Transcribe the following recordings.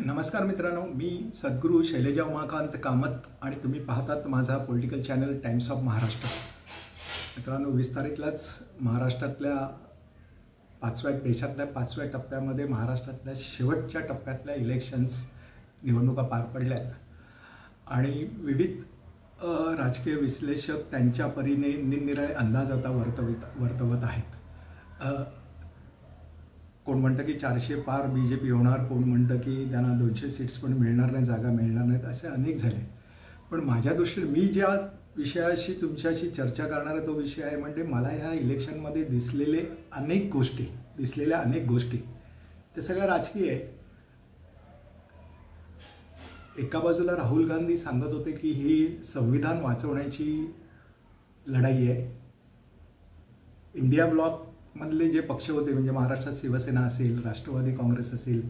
नमस्कार मित्रांनो, मी सद्गुरू शैलजा उमाकांत कामत आणि तुम्ही पाहतात माझा political channel times of Maharashtra. मित्रांनो, 20 तारीखलाच महाराष्ट्रातल्या देशातल्या 5व्या टप्प्यामध्ये महाराष्ट्रातल्या शेवटच्या टप्प्यातल्या इलेक्शन्स निवडणुका पार पडल्यात आणि विविध राजकीय विश्लेषक त्यांच्या परीने निरनिराळे अंदाज आता वर्तवत आहेत. कोण म्हणतं की 400 पार BJP होणार, कोण म्हणतं की त्यांना 200 सीट्स पण मिळणार नाही, जागा मिळणार नाहीत, असे अनेक झाले. पण माझ्या दृष्टीने मी ज्या विषयाशी तुमच्याशी चर्चा करणार आहे तो विषय आहे म्हणजे मला ह्या इलेक्शनमध्ये दिसलेल्या अनेक गोष्टी ते सगळ्या राजकीय आहेत. एका बाजूला राहुल गांधी सांगत होते की ही संविधान वाचवण्याची लढाई आहे. इंडिया ब्लॉकमधले जे पक्ष होते म्हणजे महाराष्ट्रात शिवसेना असेल, राष्ट्रवादी काँग्रेस असेल,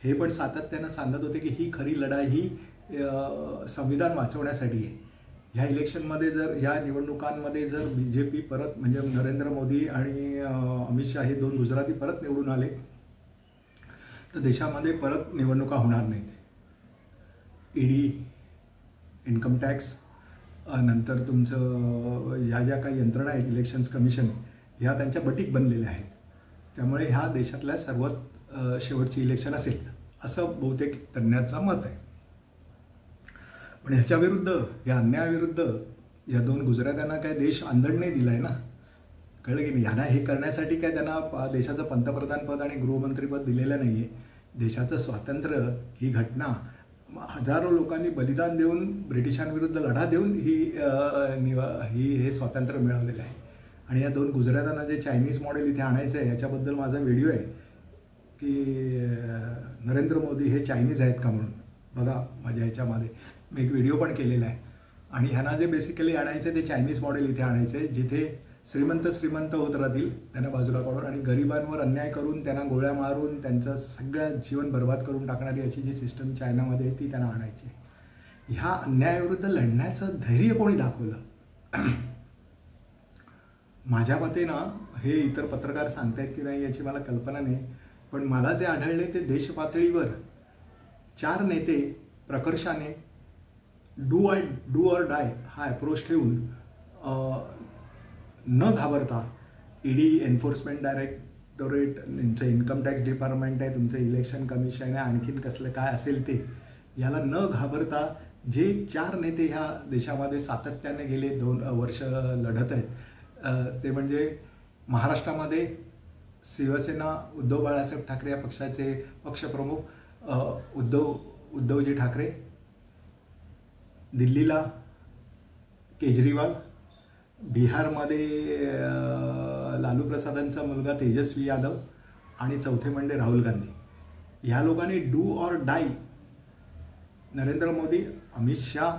हे पण सातत्यानं सांगत होते की ही खरी लढाई ही संविधान वाचवण्यासाठी आहे. ह्या इलेक्शनमध्ये ह्या निवडणुकांमध्ये जर BJP परत म्हणजे नरेंद्र मोदी आणि अमित शाह हे दोन गुजराती परत निवडून आले तर देशामध्ये परत निवडणुका होणार नाहीत. ED, इन्कम टॅक्स, नंतर तुमचं ज्या काही यंत्रणा आहेत, इलेक्शन्स कमिशन, ह्या त्यांच्या बटीक बनलेल्या आहेत. त्यामुळे ह्या देशातल्या सर्वात शेवटची इलेक्शन असेल असं बहुतेक तज्ज्ञांचं मत आहे. पण ह्याच्याविरुद्ध, या अन्यायाविरुद्ध या दोन गुजरात्यांना काय देश आंदण नाही दिलं आहे ना, कळलं की नाही. ह्यांना हे करण्यासाठी काय त्यांना देशाचं पंतप्रधानपद आणि गृहमंत्रीपद दिलेलं नाही आहे. देशाचं स्वातंत्र्य ही घटना हजारो लोकांनी बलिदान देऊन ब्रिटिशांविरुद्ध लढा देऊन हे स्वातंत्र्य मिळवलेलं आहे. आणि या दोन गुजरात्यांना जे चायनीज मॉडेल इथे आणायचं आहे याच्याबद्दल माझा व्हिडिओ आहे की नरेंद्र मोदी हे चायनीज आहेत का म्हणून. बघा माझ्या ह्याच्यामध्ये मी एक व्हिडिओ पण केलेला आहे. आणि ह्यांना जे बेसिकली आणायचं आहे ते चायनीज मॉडेल इथे आणायचं आहे, जिथे श्रीमंत होत राहतील त्यांना बाजूला काढून आणि गरिबांवर अन्याय करून त्यांना गोळ्या मारून त्यांचं सगळं जीवन बर्बाद करून टाकणारी अशी जी सिस्टम चायनामध्ये आहे ती त्यांना आणायची. ह्या अन्यायाविरुद्ध लढण्याचं धैर्य कोणी दाखवलं? माझ्या मते ना, हे इतर पत्रकार सांगतायत की नाही याची मला कल्पना नाही, पण मला जे आढळले ते देश पातळीवर 4 नेते प्रकर्षाने डू ऑर डाय हा अप्रोच ठेवून न घाबरता ED, एन्फोर्समेंट डायरेक्टोरेट, तुमचं इन्कम टॅक्स डिपार्टमेंट आहे, तुमचं इलेक्शन कमिशन आहे, आणखीन कसलं काय असेल ते, याला न घाबरता जे 4 नेते ह्या देशामध्ये सातत्याने गेले 2 वर्ष लढत आहेत ते म्हणजे महाराष्ट्रामध्ये शिवसेना उद्धव बाळासाहेब ठाकरे या पक्षाचे पक्षप्रमुख उद्धवजी ठाकरे, दिल्लीला केजरीवाल, बिहारमध्ये लालू प्रसादांचा मुलगा तेजस्वी यादव आणि चौथे म्हणजे राहुल गांधी. ह्या लोकांनी do or die Narendra Modi, Amit Shah,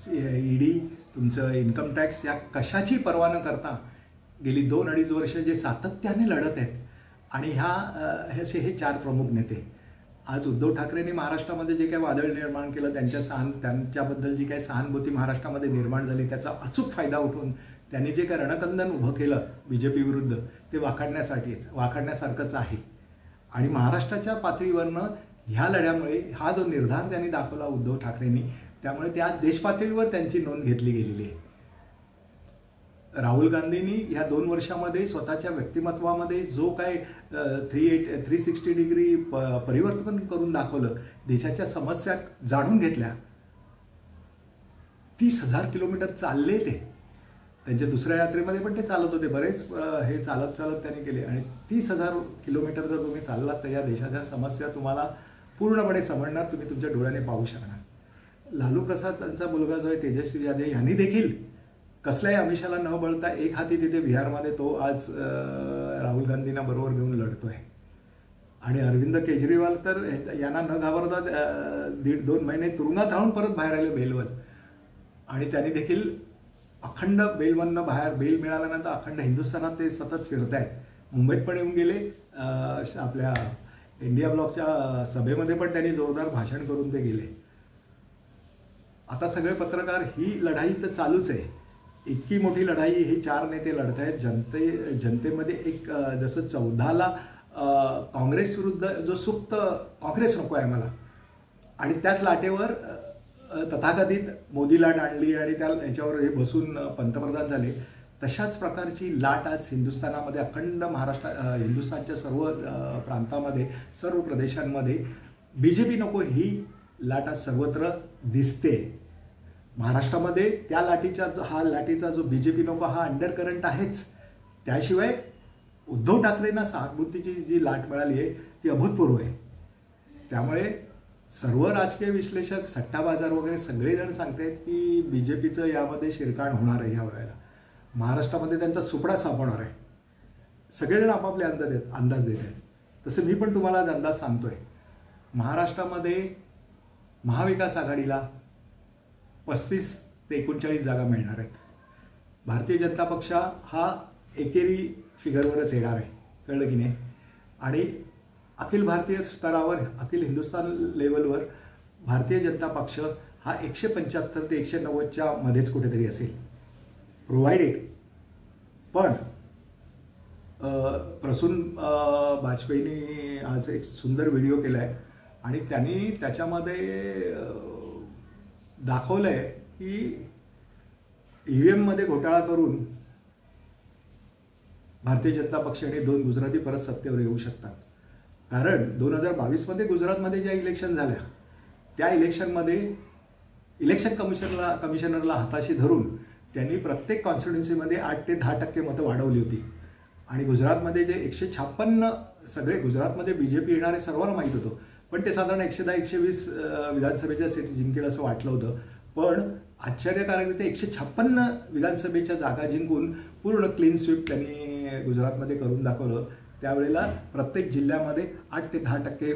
ED, तुमचं इन्कम टॅक्स या कशाची पर्वा न करता गेली 2-2.5 वर्ष जे सातत्याने लढत आहेत. आणि हे 4 प्रमुख नेते. आज उद्धव ठाकरेंनी महाराष्ट्रामध्ये जे काही वादळ निर्माण केलं, त्यांच्याबद्दल जी काही सहानुभूती महाराष्ट्रामध्ये निर्माण झाली त्याचा अचूक फायदा उठवून त्यांनी जे काही रणकंदन उभं केलं BJP विरुद्ध ते वाखाणण्यासारखंच आहे. आणि महाराष्ट्राच्या पातळीवरनं ह्या लढ्यामुळे हा जो निर्धार त्यांनी दाखवला उद्धव ठाकरेंनी, त्यामुळे त्या देशपातळीवर त्यांची नोंद घेतली गेलेली आहे. राहुल गांधींनी ह्या 2 वर्षामध्ये स्वतःच्या व्यक्तिमत्वामध्ये जो काय 360 डिग्री परिवर्तन करून दाखवलं, देशाच्या समस्या जाणून घेतल्या. 30,000 किलोमीटर चालले ते. त्यांच्या दुसऱ्या यात्रेमध्ये पण ते चालत होते, बरेच हे चालत त्यांनी केले. आणि 30,000 किलोमीटर जर तुम्ही चाललात तर या देशाच्या समस्या तुम्हाला पूर्णपणे समजणार, तुम्ही तुमच्या डोळ्याने पाहू शकणार. लालू प्रसादांचा मुलगा जो आहे तेजस्वी यादव, यांनी देखील कसल्याही आमिषाला न बळता एक हाती तिथे बिहारमध्ये तो आज राहुल गांधींना बरोबर घेऊन लढतोय. आणि अरविंद केजरीवाल तर यांना न घाबरता 1.5-2 महिने तुरुंगात राहून परत बाहेर आले बेलवर. आणि त्यांनी देखील अखंड बेलमधनं बेल मिळाल्यानंतर अखंड हिंदुस्थानात ते सतत फिरत आहेत. मुंबईत पण येऊन गेले, आपल्या इंडिया ब्लॉकच्या सभेमध्ये पण त्यांनी जोरदार भाषण करून ते गेले. आता सगळे पत्रकार ही लढाई तर चालूच आहे. इतकी मोठी लढाई हे 4 नेते लढत आहेत. जनतेमध्ये एक जसं 14ला काँग्रेस विरुद्ध जो सुप्त काँग्रेस नको आहे मला, आणि त्याच लाटेवर तथाकथित मोदी लाट आणली आणि त्या याच्यावर हे बसून पंतप्रधान झाले. तशाच प्रकारची लाट आज हिंदुस्थानामध्ये अखंड हिंदुस्थानच्या सर्व प्रांतामध्ये, सर्व प्रदेशांमध्ये BJP नको ही लाट आज सर्वत्र दिसते. महाराष्ट्रामध्ये त्या लाटेचा जो BJP नको हा अंडर करंट आहेच. त्याशिवाय उद्धव ठाकरेंना सहानुभूतीची जी लाट मिळाली आहे ती अभूतपूर्व आहे. त्यामुळे सर्व राजकीय विश्लेषक, सट्टा बाजार वगैरे सगळेजण सांगतात की BJPचं यामध्ये शिरकाण होणार आहे. ह्या वेळेला महाराष्ट्रामध्ये त्यांचा सुपडा सापडणार आहे. सगळेजण आपापले अंदाज देत आहेत. तसं मी पण तुम्हाला आज अंदाज सांगतोय. महाराष्ट्रामध्ये महाविकास आघाडीला 35 ते 39 जागा मिळणार आहेत. भारतीय जनता पक्ष हा एकेरी फिगरवरच येणार आहे. कळलं की नाही? आणि अखिल भारतीय स्तरावर, अखिल हिंदुस्थान लेवलवर भारतीय जनता पक्ष हा 175 ते 190च्या मध्येच कुठेतरी असेल, प्रोव्हाइडेड. पण प्रसून वाजपेयींनी आज एक सुंदर व्हिडिओ केला आहे आणि त्यांनी त्याच्यामध्ये दाखवलं आहे की EVMमध्ये घोटाळा करून भारतीय जनता पक्षाने 2 गुजराती परत सत्तेवर येऊ शकतात. कारण 2022मध्ये गुजरातमध्ये ज्या इलेक्शन झाल्या त्या इलेक्शनमध्ये इलेक्शन कमिशनरला हाताशी धरून त्यांनी प्रत्येक कॉन्स्टिट्युन्सीमध्ये 8 ते 10% मतं वाढवली होती. आणि गुजरातमध्ये जे 156 सगळे गुजरातमध्ये BJP येणारे सर्वांना माहीत होतं. पण ते साधारण 110-120 विधानसभेच्या सीट जिंकेल असं वाटलं होतं. पण आश्चर्यकारकरीत्या 156 विधानसभेच्या जागा जिंकून पूर्ण क्लीन स्वीप त्यांनी गुजरातमध्ये करून दाखवलं. त्यावेळेला प्रत्येक जिल्ह्यामध्ये 8 ते 10%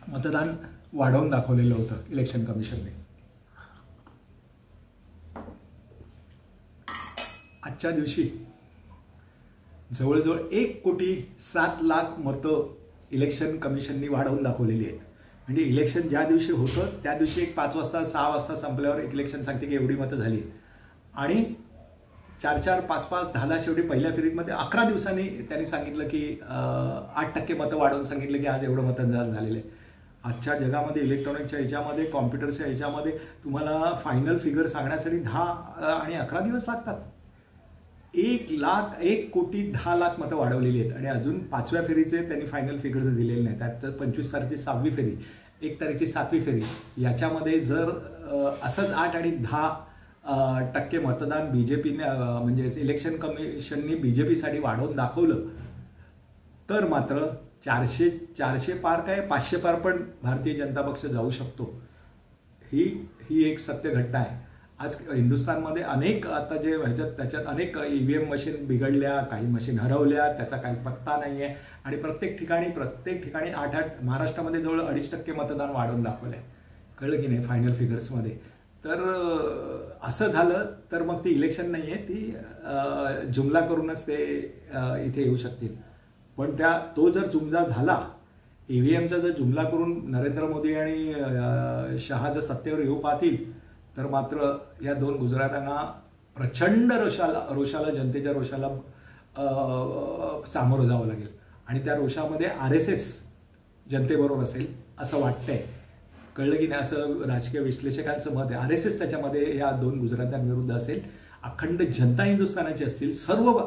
मतदान वाढवून दाखवलेलं होतं इलेक्शन कमिशनने. आजच्या दिवशी जवळजवळ 1,07,00,000 मतं इलेक्शन कमिशननी वाढवून दाखवलेली आहेत. म्हणजे इलेक्शन ज्या दिवशी होतं त्या दिवशी 5 वाजता 6 वाजता संपल्यावर एक इलेक्शन सांगते की एवढी मतं झाली आहेत. आणि 4-4, 5-5, 10-10 शेवटी पहिल्या फेरीमध्ये 11 दिवसांनी त्यांनी सांगितलं की 8% मतं वाढवून सांगितलं की आज एवढं मतदान झालेलं आहे. आजच्या जगामध्ये इलेक्ट्रॉनिकच्या ह्याच्यामध्ये, कॉम्प्युटरच्या ह्याच्यामध्ये तुम्हाला फायनल फिगर सांगण्यासाठी 10 आणि 11 दिवस लागतात. 1,10,00,000 मतं वाढवलेली आहेत. आणि अजून 5व्या फेरीचे त्यांनी फायनल फिगर दिलेले नाही. त्यात 25 तारखेची 6वी फेरी, 1 तारखेची 7वी फेरी, याच्यामध्ये जर असंच 8 आणि 10% मतदान BJPने म्हणजे इलेक्शन कमिशननी BJPसाठी वाढवून दाखवलं तर मात्र 400 पार काय 500 पार पण भारतीय जनता पक्ष जाऊ शकतो. ही एक सत्य घटना आहे. आज हिंदुस्थानमध्ये अनेक आता जे त्याच्यात अनेक EVM मशीन बिघडल्या, काही मशीन हरवल्या, त्याचा काही पत्ता नाही आहे. आणि प्रत्येक ठिकाणी 8 महाराष्ट्रामध्ये जवळ 2.5% मतदान वाढवून दाखवलं आहे. कळलं की नाही फायनल फिगर्समध्ये. तर असं झालं तर मग ती इलेक्शन नाही आहे, ती जुमला करूनच ते इथे येऊ शकतील. पण तो जर जुमला झाला, EVMचा जर जुमला करून नरेंद्र मोदी आणि शहा जर सत्तेवर येऊ पाहतील तर मात्र या 2 गुजरात्यांना प्रचंड रोषाला जनतेच्या रोषाला सामोरं जावं लागेल. आणि त्या रोषामध्ये RSS जनतेबरोबर असेल असं वाटतंय. कळलं की नाही? असं राजकीय विश्लेषकांचं मत आहे. RSS त्याच्यामध्ये या 2 गुजरात्यांविरुद्ध असेल. अखंड जनता हिंदुस्थानाची असतील. सर्व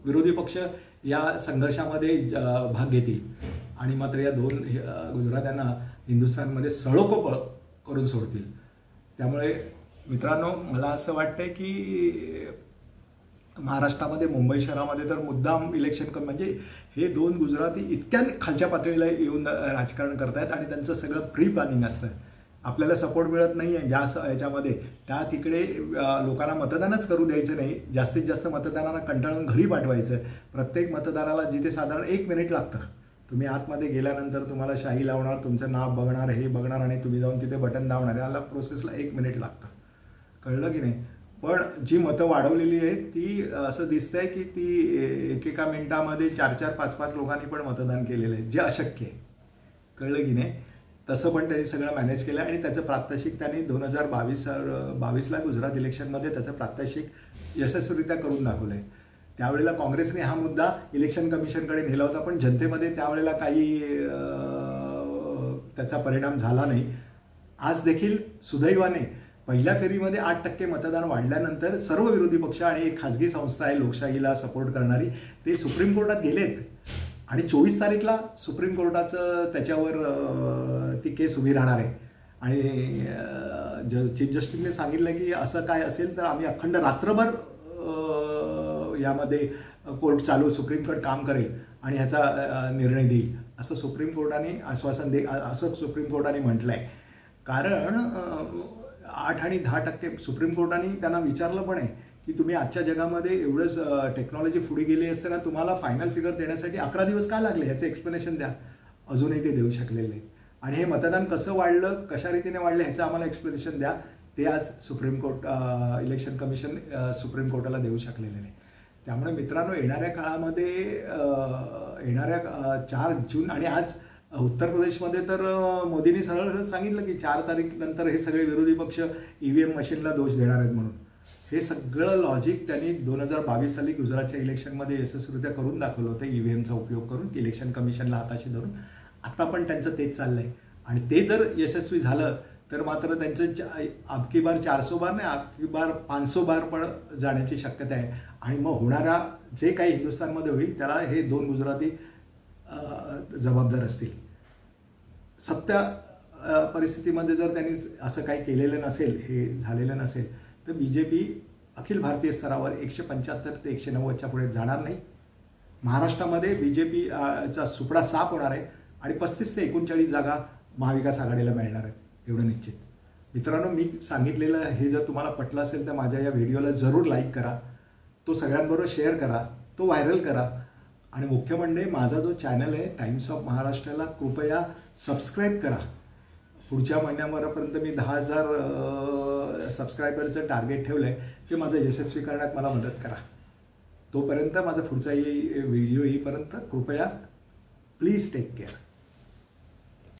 विरोधी पक्ष या संघर्षामध्ये भाग घेतील आणि मात्र या 2 गुजरात्यांना हिंदुस्थानमध्ये सळोखो करून सोडतील. त्यामुळे मित्रांनो, मला असं वाटतंय की महाराष्ट्रामध्ये, मुंबई शहरामध्ये तर मुद्दाम इलेक्शन म्हणजे हे 2 गुजराती इतक्या खालच्या पातळीला येऊन राजकारण करतायत आणि त्यांचं सगळं प्री प्लॅनिंग असतं. आपल्याला सपोर्ट मिळत नाही आहे ज्या ह्याच्यामध्ये, त्या तिकडे लोकांना मतदानच करू द्यायचं नाही. जास्तीत जास्त मतदारांना कंटाळून घरी पाठवायचं. प्रत्येक मतदाराला जिथे साधारण 1 मिनिट लागतं, तुम्ही आतमध्ये गेल्यानंतर तुम्हाला शाही लावणार, तुमचं नाव बघणार, हे बघणार आणि तुम्ही जाऊन तिथे बटन दाबणार. याला प्रोसेसला 1 मिनिट लागतं. कळलं की नाही? पण जी मतं वाढवलेली आहेत ती असं दिसतंय की ती एकेका मिनिटामध्ये 4-4, 5-5 लोकांनी पण मतदान केलेलं आहे, जे अशक्य आहे. कळलं की नाही? तसं पण त्यांनी सगळं मॅनेज केलं आणि त्याचं प्रात्यक्षिक त्यांनी 2022ला गुजरात इलेक्शनमध्ये त्याचं प्रात्यक्षिक यशस्वीरित्या करून दाखवलं आहे. त्यावेळेला काँग्रेसने हा मुद्दा इलेक्शन कमिशनकडे नेला होता, पण जनतेमध्ये त्यावेळेला काही त्याचा परिणाम झाला नाही. आज देखील सुदैवाने पहिल्या फेरीमध्ये 8% मतदान वाढल्यानंतर सर्व विरोधी पक्ष आणि एक खाजगी संस्था आहे लोकशाहीला सपोर्ट करणारी, ते सुप्रीम कोर्टात गेलेत आणि 24 तारीखला सुप्रीम कोर्टाचं त्याच्यावर ती केस उभी राहणार आहे. आणि चीफ जस्टिसने सांगितलं की असं काय असेल तर आम्ही अखंड रात्रभर यामध्ये कोर्ट चालू, सुप्रीम कोर्ट काम करेल आणि ह्याचा निर्णय देईल असं सुप्रीम कोर्टाने आश्वासन असं सुप्रीम कोर्टाने म्हटलं आहे. कारण 8 आणि 10% सुप्रीम कोर्टाने त्यांना विचारलं पण आहे की तुम्ही आजच्या जगामध्ये एवढंच टेक्नॉलॉजी पुढे गेली असताना तुम्हाला फायनल फिगर देण्यासाठी 11 दिवस का लागले, ह्याचं एक्सप्लेनेशन द्या. अजूनही ते देऊ शकलेले नाही. आणि हे मतदान कसं वाढलं, कशा रीतीने वाढलं, ह्याचं आम्हाला एक्सप्लेनेशन द्या. ते आज supreme court election commission supreme कोर्टाला देऊ शकलेले नाही. त्यामुळे मित्रांनो, येणाऱ्या काळामध्ये येणाऱ्या 4 जून आणि आज उत्तर प्रदेशमध्ये तर मोदींनी सरळ सांगितलं की 4 तारीखनंतर हे सगळे विरोधी पक्ष EVM मशीनला दोष देणार आहेत म्हणून. हे सगळं लॉजिक त्यांनी 2022 साली गुजरातच्या इलेक्शनमध्ये यशस्वीरित्या करून दाखवलं होतं, EVMचा उपयोग करून इलेक्शन कमिशनला हाताशी धरून. आता पण त्यांचं तेच चाललं आहे. आणि ते जर यशस्वी झालं तर मात्र त्यांचं अबकी बार 400 बार नाही, अबकी बार 500 बार पण जाण्याची शक्यता आहे. आणि मग होणारा जे काही हिंदुस्थानमध्ये होईल त्याला हे 2 गुजराती जबाबदार असतील. सत्य परिस्थितीमध्ये जर त्यांनी असं काही केलेलं नसेल, हे झालेलं नसेल, तर BJP अखिल भारतीय स्तरावर 175 ते 190च्या पुढे जाणार नाही. महाराष्ट्रामध्ये BJPचा सुपडा साफ होणार आहे आणि 35 ते 39 जागा महाविकास आघाडीला मिळणार आहेत, एवढं निश्चित. मित्रांनो, मी सांगितलेलं हे जर तुम्हाला पटलं असेल तर माझ्या या व्हिडिओला जरूर लाईक करा, तो सगळ्यांबरोबर शेअर करा, तो व्हायरल करा. आणि मुख्य म्हणजे माझा जो चॅनल आहे टाइम्स ऑफ महाराष्ट्राला कृपया सबस्क्राईब करा. पुढच्या महिन्याभरापर्यंत मी 10,000 सबस्क्रायबरचं टार्गेट ठेवलं आहे, ते माझं यशस्वी करण्यात मला मदत करा. तोपर्यंत माझा पुढचाही व्हिडिओ येईपर्यंत कृपया प्लीज टेक केअर.